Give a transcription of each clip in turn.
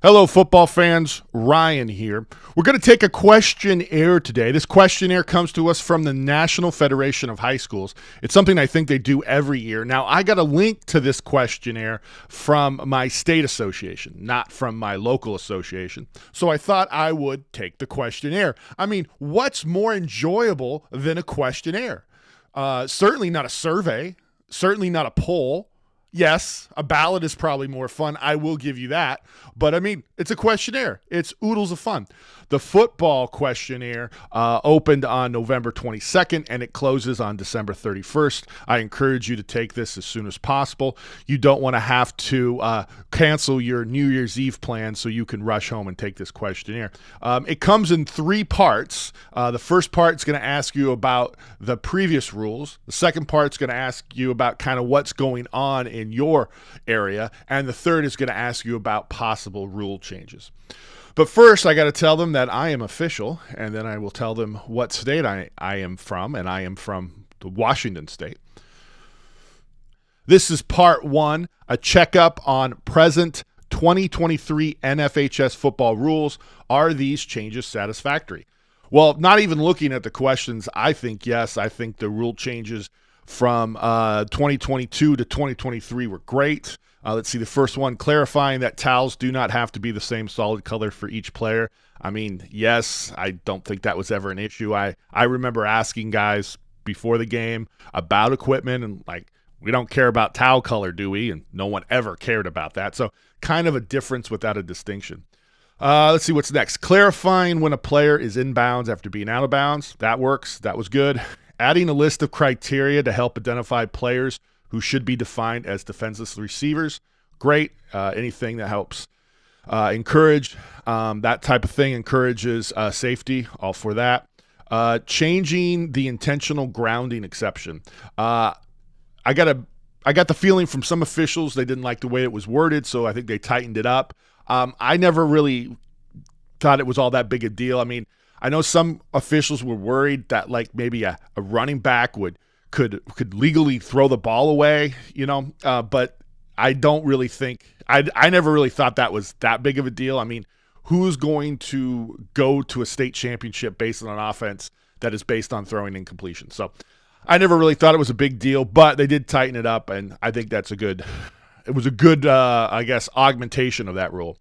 Hello, football fans. Ryan here. We're going to take a questionnaire today. This questionnaire comes to us from the National Federation of High Schools. It's something I think they do every year. Now, I got a link to this questionnaire from my state association, not from my local association. So I thought I would take the questionnaire. I mean, what's more enjoyable than a questionnaire? Certainly not a survey, certainly not a poll. Yes, a ballot is probably more fun. I will give you that. But, I mean, it's a questionnaire. It's oodles of fun. The football questionnaire opened on November 22nd, and it closes on December 31st. I encourage you to take this as soon as possible. You don't want to have to cancel your New Year's Eve plan so you can rush home and take this questionnaire. It comes in three parts. The first part is going to ask you about the previous rules. The second part is going to ask you about kind of what's going on in your area. And the third is going to ask you about possible rule changes. But first, I got to tell them that I am official, and then I will tell them what state I am from, and I am from the Washington state. This is part one, a checkup on present 2023 NFHS football rules. Are these changes satisfactory? Well, not even looking at the questions, I think yes. I think the rule changes from 2022 to 2023 were great. Let's see the first one, clarifying that towels do not have to be the same solid color for each player. I mean, yes, I don't think that was ever an issue. I remember asking guys before the game about equipment and like, we don't care about towel color, do we? And no one ever cared about that. So kind of a difference without a distinction. Let's see what's next. Clarifying when a player is inbounds after being out of bounds. That works. That was good. Adding a list of criteria to help identify players who should be defined as defenseless receivers. Great. Anything that helps encourage that type of thing, encourages safety. All for that. Changing the intentional grounding exception. I got the feeling from some officials they didn't like the way it was worded, so I think they tightened it up. I never really thought it was all that big a deal. I mean, I know some officials were worried that like maybe a running back could legally throw the ball away, but I don't really think I never really thought that was that big of a deal. I mean, who's going to go to a state championship based on an offense that is based on throwing incompletion? So I never really thought it was a big deal, but they did tighten it up, and I think it was a good, I guess, augmentation of that rule.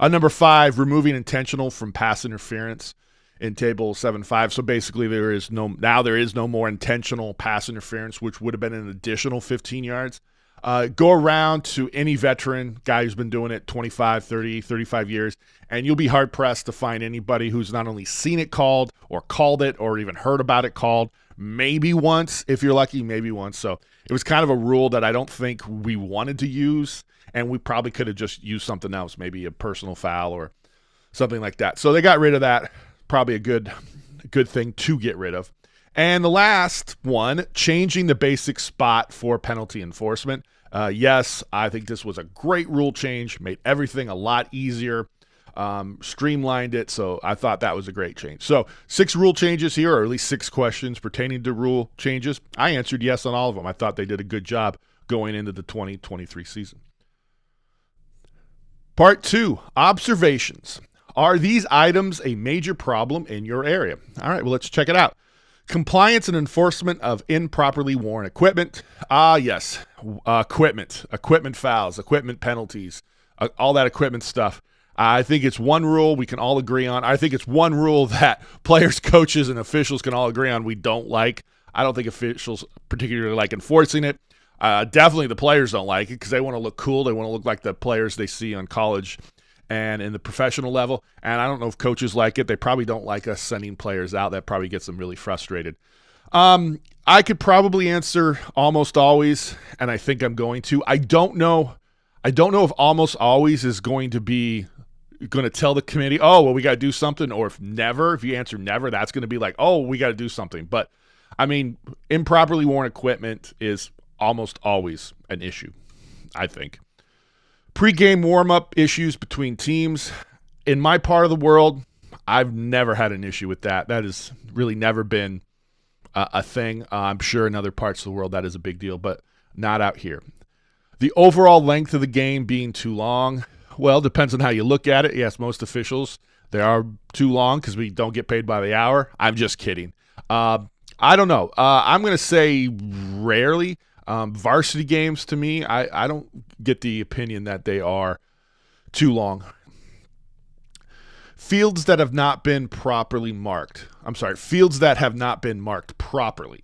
Number 5, removing intentional from pass interference in table 7.5. So basically there is no more intentional pass interference, which would have been an additional 15 yards. Go around to any veteran guy who's been doing it 25, 30, 35 years, and you'll be hard-pressed to find anybody who's not only seen it called or called it or even heard about it called, maybe once, if you're lucky, maybe once. So it was kind of a rule that I don't think we wanted to use, and we probably could have just used something else, maybe a personal foul or something like that. So they got rid of that. Probably a good thing to get rid of. And the last one, changing the basic spot for penalty enforcement. Yes, I think this was a great rule change, made everything a lot easier, streamlined it. So I thought that was a great change. So 6 rule changes here, or at least 6 questions pertaining to rule changes. I answered yes on all of them. I thought they did a good job going into the 2023 season. Part 2, observations. Are these items a major problem in your area? All right, well, let's check it out. Compliance and enforcement of improperly worn equipment. Yes, equipment fouls, equipment penalties, all that equipment stuff. I think it's one rule we can all agree on. I think it's one rule that players, coaches, and officials can all agree on we don't like. I don't think officials particularly like enforcing it. Definitely the players don't like it because they want to look cool. They want to look like the players they see on college and in the professional level. And I don't know if coaches like it. They probably don't like us sending players out. That probably gets them really frustrated. I could probably answer almost always, and I think I'm going to. I don't know if almost always is going to tell the committee, oh, well, we got to do something, or if you answer never, that's going to be like, oh, we got to do something. But, I mean, improperly worn equipment is almost always an issue, I think. Pre-game warm-up issues between teams. In my part of the world, I've never had an issue with that. That has really never been a thing. I'm sure in other parts of the world that is a big deal, but not out here. The overall length of the game being too long. Well, depends on how you look at it. Yes, most officials, they are too long because we don't get paid by the hour. I'm just kidding. I don't know. I'm going to say rarely. Varsity games, to me, I don't get the opinion that they are too long. Fields that have not been properly marked. I'm sorry, fields that have not been marked properly.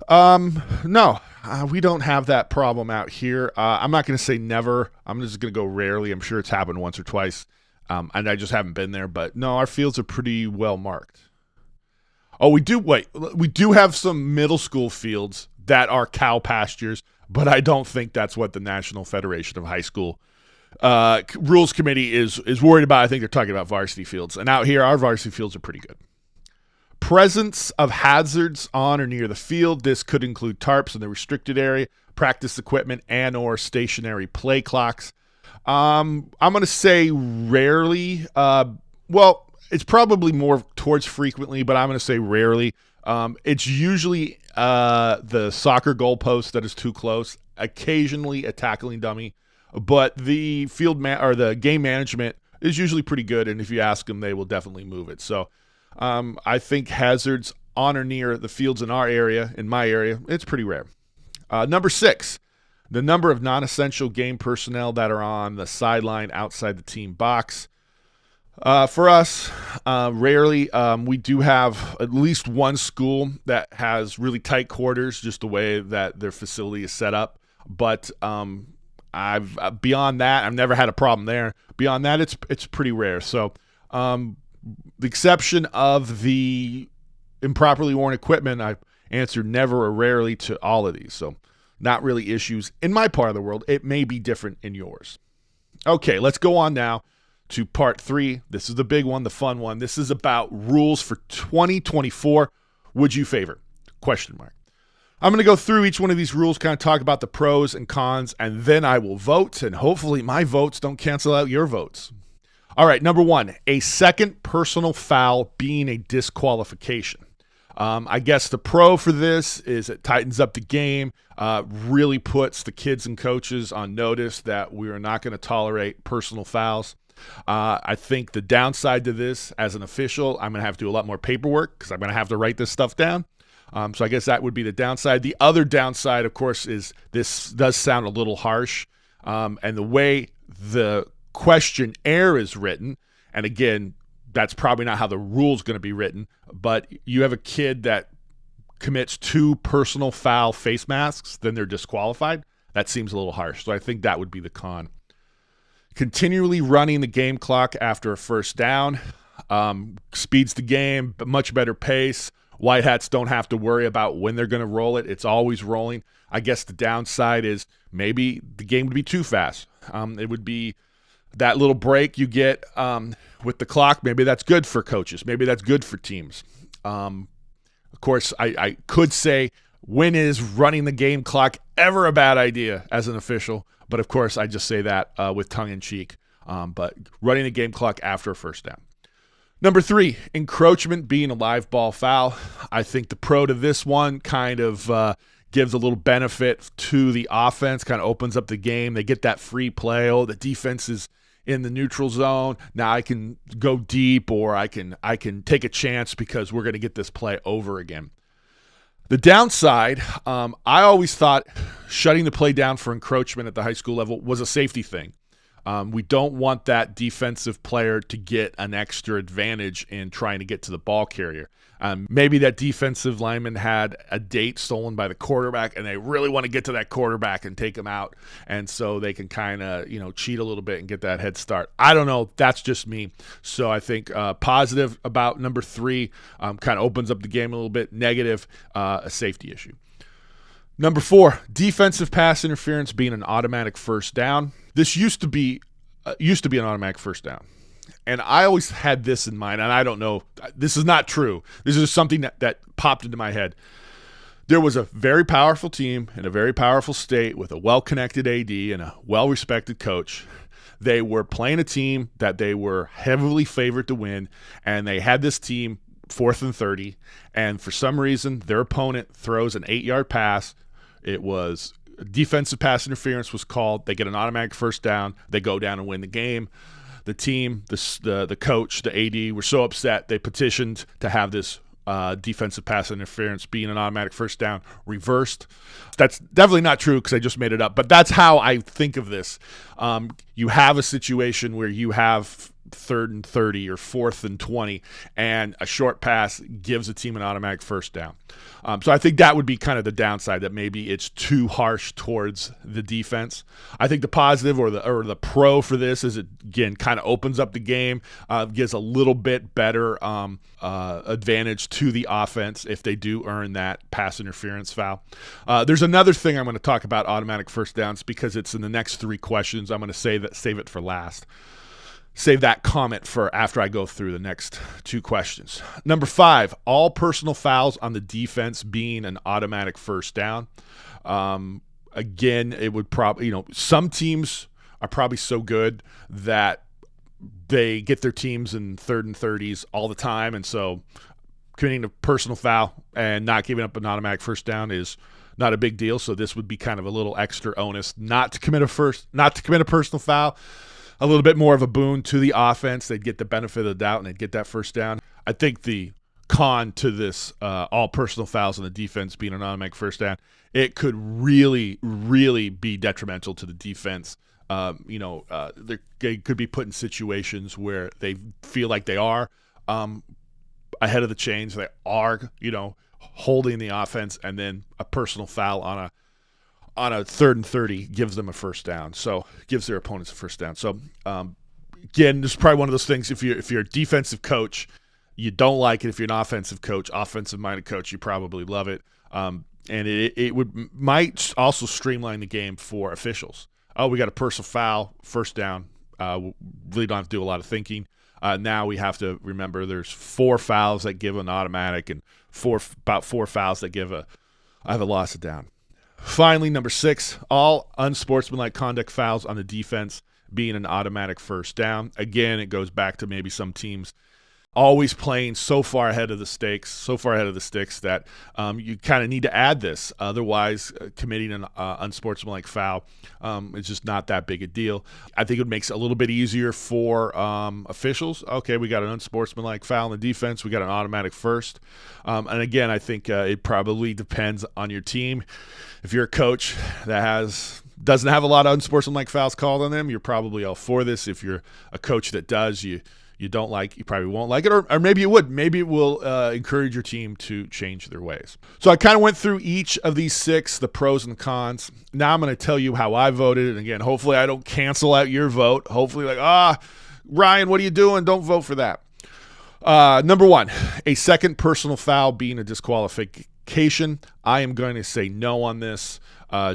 No, we don't have that problem out here. I'm not going to say never. I'm just going to go rarely. I'm sure it's happened once or twice, and I just haven't been there. But no, our fields are pretty well marked. Oh, we do. Wait, we do have some middle school fields that are cow pastures, but I don't think that's what the National Federation of High School Rules Committee is worried about. I think they're talking about varsity fields. And out here, our varsity fields are pretty good. Presence of hazards on or near the field. This could include tarps in the restricted area, practice equipment, and or stationary play clocks. I'm going to say rarely. Well, it's probably more towards frequently, but I'm going to say rarely. It's usually the soccer goalpost that is too close, occasionally a tackling dummy, but the or the game management is usually pretty good, and if you ask them, they will definitely move it. So I think hazards on or near the fields in our area, in my area, it's pretty rare. Number 6, the number of non-essential game personnel that are on the sideline outside the team box. For us, rarely. We do have at least one school that has really tight quarters, just the way that their facility is set up. But beyond that, I've never had a problem there. Beyond that, it's pretty rare. So the exception of the improperly worn equipment, I answered never or rarely to all of these. So not really issues in my part of the world. It may be different in yours. Okay, let's go on now to part 3. This is the big one, the fun one. This is about rules for 2024. Would you favor? Question mark. I'm going to go through each one of these rules, kind of talk about the pros and cons, and then I will vote, and hopefully my votes don't cancel out your votes. All right, number 1, a second personal foul being a disqualification. I guess the pro for this is it tightens up the game, really puts the kids and coaches on notice that we are not going to tolerate personal fouls. I think the downside to this, as an official, I'm going to have to do a lot more paperwork because I'm going to have to write this stuff down. So I guess that would be the downside. The other downside, of course, is this does sound a little harsh. And the way the questionnaire is written, and again, that's probably not how the rule is going to be written, but you have a kid that commits 2 personal foul face masks, then they're disqualified. That seems a little harsh. So I think that would be the con. Continually running the game clock after a first down speeds the game, but much better pace. White hats don't have to worry about when they're going to roll it. It's always rolling. I guess the downside is maybe the game would be too fast. It would be that little break you get with the clock. Maybe that's good for coaches. Maybe that's good for teams. Of course, I could say, when is running the game clock ever a bad idea as an official? But, of course, I just say that with tongue-in-cheek. But running the game clock after a first down. Number 3, encroachment being a live ball foul. I think the pro to this one kind of gives a little benefit to the offense, kind of opens up the game. They get that free play. Oh, the defense is in the neutral zone. Now I can go deep, or I can take a chance because we're going to get this play over again. The downside, I always thought shutting the play down for encroachment at the high school level was a safety thing. We don't want that defensive player to get an extra advantage in trying to get to the ball carrier. Maybe that defensive lineman had a date stolen by the quarterback, and they really want to get to that quarterback and take him out, and so they can kind of cheat a little bit and get that head start. I don't know. That's just me. So I think positive about number 3, kind of opens up the game a little bit. Negative, a safety issue. Number 4, defensive pass interference being an automatic first down. This used to be an automatic first down. And I always had this in mind, and I don't know. This is not true. This is something that popped into my head. There was a very powerful team in a very powerful state with a well-connected AD and a well-respected coach. They were playing a team that they were heavily favored to win, and they had this team 4th and 30, and for some reason their opponent throws an 8-yard pass. It was defensive pass interference was called. They get an automatic first down. They go down and win the game. The team, the coach, the AD were so upset they petitioned to have this defensive pass interference being an automatic first down reversed. That's definitely not true because I just made it up, but that's how I think of this. You have a situation where you have 3rd and 30 or 4th and 20, and a short pass gives a team an automatic first down. So I think that would be kind of the downside, that maybe it's too harsh towards the defense. I think the positive or the pro for this is it, again, kind of opens up the game, gives a little bit better advantage to the offense if they do earn that pass interference foul. There's another thing I'm going to talk about automatic first downs because it's in the next 3 questions. I'm going to save it for last. Save that comment for after I go through the next 2 questions. Number 5, all personal fouls on the defense being an automatic first down. Again, it would probably, some teams are probably so good that they get their teams in 3rd and 30s all the time. And so committing a personal foul and not giving up an automatic first down is not a big deal. So this would be kind of a little extra onus not to commit a personal foul. A little bit more of a boon to the offense. They'd get the benefit of the doubt and they'd get that first down. I think the con to this all personal fouls on the defense being an automatic first down, it could really, really be detrimental to the defense. They could be put in situations where they feel like they are ahead of the chains. They are, holding the offense, and then a personal foul on a 3rd and 30 gives them a first down. So gives their opponents a first down. So again, this is probably one of those things. If you're a defensive coach, you don't like it. If you're an offensive coach, offensive-minded coach, you probably love it. And it might also streamline the game for officials. Oh, we got a personal foul, first down. Really don't have to do a lot of thinking. Now we have to remember there's 4 fouls that give an automatic and about 4 fouls that give a loss of down. Finally, number 6, all unsportsmanlike conduct fouls on the defense being an automatic first down. Again, it goes back to maybe some teams always playing so far ahead of the sticks that you kind of need to add this. Otherwise, committing an unsportsmanlike foul is just not that big a deal. I think it makes it a little bit easier for officials. Okay, we got an unsportsmanlike foul in the defense. We got an automatic first. And again, I think it probably depends on your team. If you're a coach that doesn't have a lot of unsportsmanlike fouls called on them, you're probably all for this. If you're a coach that does, you probably won't like it, or maybe you would. Maybe it will encourage your team to change their ways. So I kind of went through each of these 6, the pros and cons. Now I'm going to tell you how I voted. And again, hopefully I don't cancel out your vote. Hopefully Ryan, what are you doing? Don't vote for that. Number 1, a second personal foul being a disqualification. I am going to say no on this.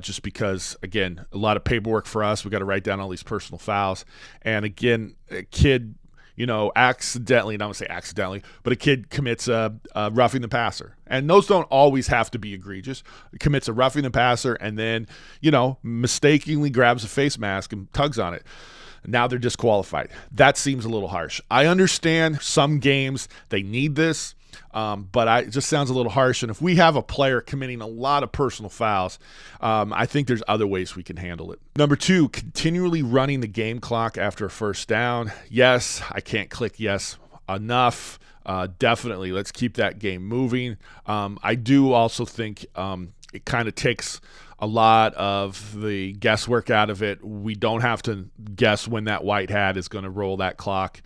Just because, again, a lot of paperwork for us. We got to write down all these personal fouls. And again, a kid, accidentally, and I don't say accidentally, but a kid commits a roughing the passer. And those don't always have to be egregious. Commits a roughing the passer and then, mistakenly grabs a face mask and tugs on it. Now they're disqualified. That seems a little harsh. I understand some games, they need this. But it just sounds a little harsh. And if we have a player committing a lot of personal fouls, I think there's other ways we can handle it. Number 2, continually running the game clock after a first down. Yes, I can't click yes enough. Definitely, let's keep that game moving. I do also think it kind of takes a lot of the guesswork out of it. We don't have to guess when that white hat is going to roll that clock.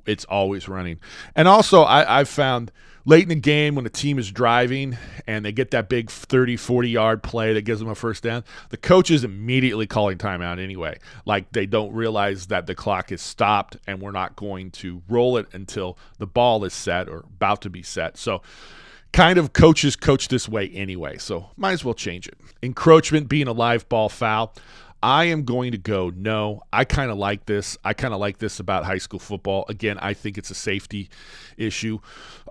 It's always running. And also, I've found late in the game when the team is driving and they get that big 30, 40-yard play that gives them a first down, the coach is immediately calling timeout anyway. Like they don't realize that the clock is stopped and we're not going to roll it until the ball is set or about to be set. So kind of coaches coach this way anyway, so might as well change it. Encroachment being a live ball foul. I am going to go no. I kind of like this. I kind of like this about high school football. Again, I think it's a safety issue.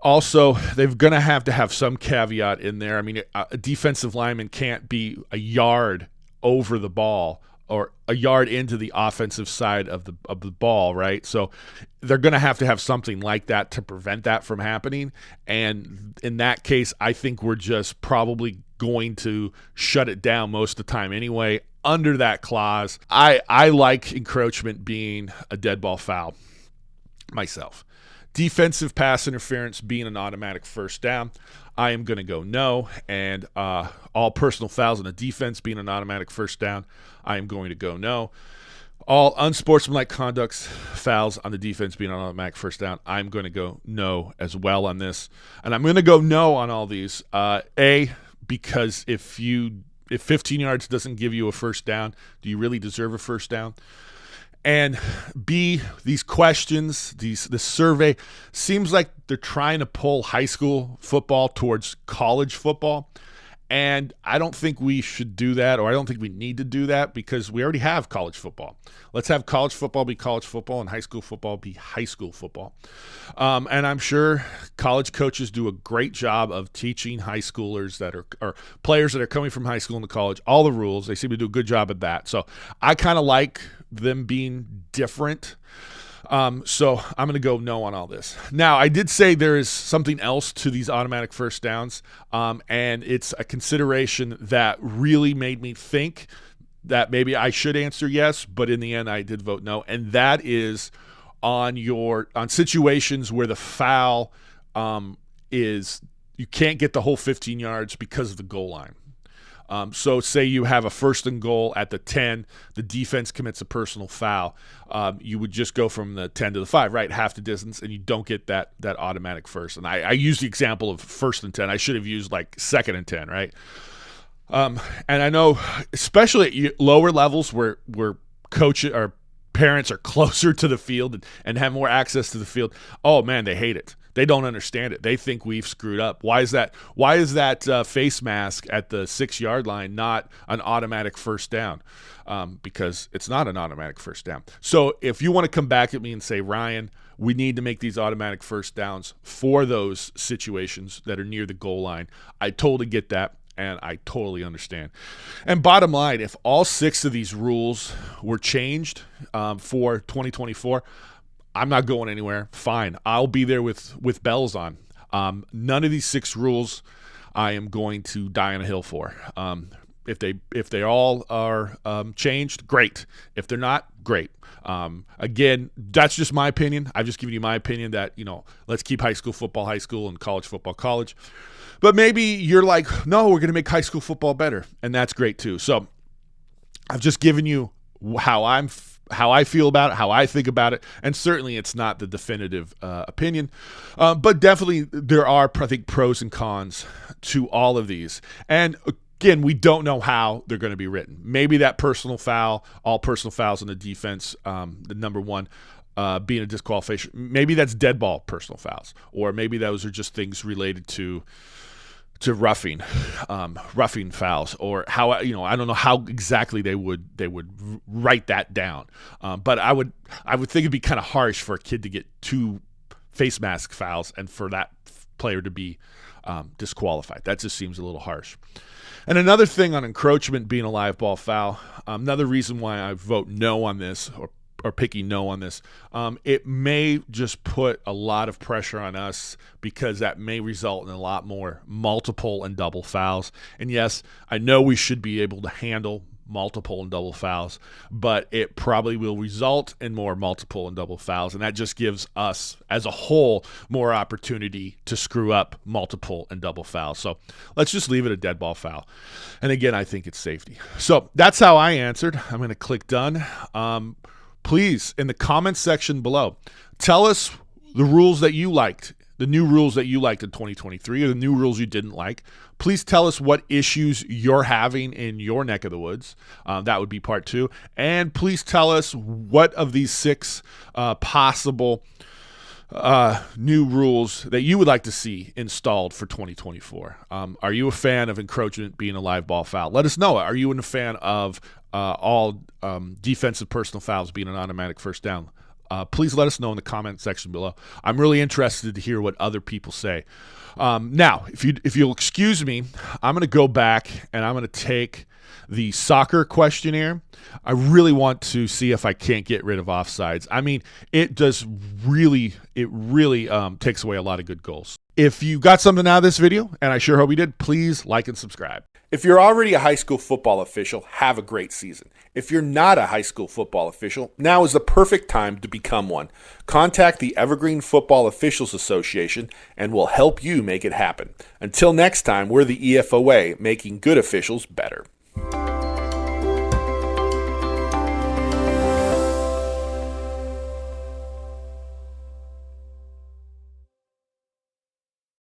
Also, they're going to have some caveat in there. I mean, a defensive lineman can't be a yard over the ball or a yard into the offensive side of the ball, right? So they're going to have something like that to prevent that from happening. And in that case, I think we're just probably going to shut it down most of the time anyway. Under that clause, I like encroachment being a dead ball foul myself. Defensive pass interference being an automatic first down, I am going to go no. And all personal fouls on the defense being an automatic first down, I am going to go no. All unsportsmanlike conducts, fouls on the defense being an automatic first down, I'm going to go no as well on this. And I'm going to go no on all these. Because if 15 yards doesn't give you a first down, do you really deserve a first down? And B, these questions, this survey seems like they're trying to pull high school football towards college football. And I don't think we should do that, or I don't think we need to do that, because we already have college football. Let's have college football be college football and high school football be high school football. And I'm sure college coaches do a great job of teaching high schoolers that are players that are coming from high school into college all the rules. They seem to do a good job at that. So I kind of like them being different. So I'm going to go no on all this. Now, I did say there is something else to these automatic first downs, and it's a consideration that really made me think that maybe I should answer yes, but in the end I did vote no, and that is on situations where the foul is you can't get the whole 15 yards because of the goal line. So say you have a 1st and goal at the 10, the defense commits a personal foul. You would just go from the 10 to the 5, right? Half the distance, and you don't get that automatic first. And I used the example of 1st and 10. I should have used like 2nd and 10, right? And I know, especially at lower levels where coaches or parents are closer to the field and have more access to the field, oh man, they hate it. They don't understand it. They think we've screwed up. Why is that? Why is that face mask at the 6-yard line not an automatic first down? Because it's not an automatic first down. So if you want to come back at me and say, Ryan, we need to make these automatic first downs for those situations that are near the goal line, I totally get that. And I totally understand. And bottom line, if all 6 of these rules were changed for 2024, I'm not going anywhere. Fine. I'll be there with bells on. None of these 6 rules I am going to die on a hill for. If they all are changed, great. If they're not, great. Again, that's just my opinion. I've just given you my opinion that, let's keep high school football high school and college football college. But maybe you're like, no, we're going to make high school football better, and that's great too. So I've just given you how I feel about it, how I think about it, and certainly it's not the definitive opinion, but definitely there are, I think, pros and cons to all of these. And again, we don't know how they're going to be written. Maybe that personal foul, all personal fouls on the defense, the number one, being a disqualification, maybe that's dead ball personal fouls, or maybe those are just things related to roughing fouls, or how, I don't know how exactly they would write that down. But I would think it'd be kind of harsh for a kid to get 2 face mask fouls and for that player to be disqualified. That just seems a little harsh. And another thing on encroachment being a live ball foul, another reason why I vote no on this, or picking no on this, it may just put a lot of pressure on us, because that may result in a lot more multiple and double fouls. And yes, I know we should be able to handle multiple and double fouls, but it probably will result in more multiple and double fouls, and that just gives us as a whole more opportunity to screw up multiple and double fouls. So let's just leave it a dead ball foul. And again, I think it's safety. So that's how I answered. I'm going to click done. Please, in the comments section below, tell us the rules that you liked, the new rules that you liked in 2023, or the new rules you didn't like. Please tell us what issues you're having in your neck of the woods. That would be part 2. And please tell us what of these 6 possible new rules that you would like to see installed for 2024. Are you a fan of encroachment being a live ball foul? Let us know. Are you a fan of all defensive personal fouls being an automatic first down? Please let us know in the comment section below. I'm really interested to hear what other people say. Now, if you'll excuse me, I'm going to go back and I'm going to take the soccer questionnaire. I really want to see if I can't get rid of offsides. I mean, it really takes away a lot of good goals. If you got something out of this video, and I sure hope you did, please like and subscribe. If you're already a high school football official, have a great season. If you're not a high school football official, now is the perfect time to become one. Contact the Evergreen Football Officials Association and we'll help you make it happen. Until next time, we're the EFOA, making good officials better.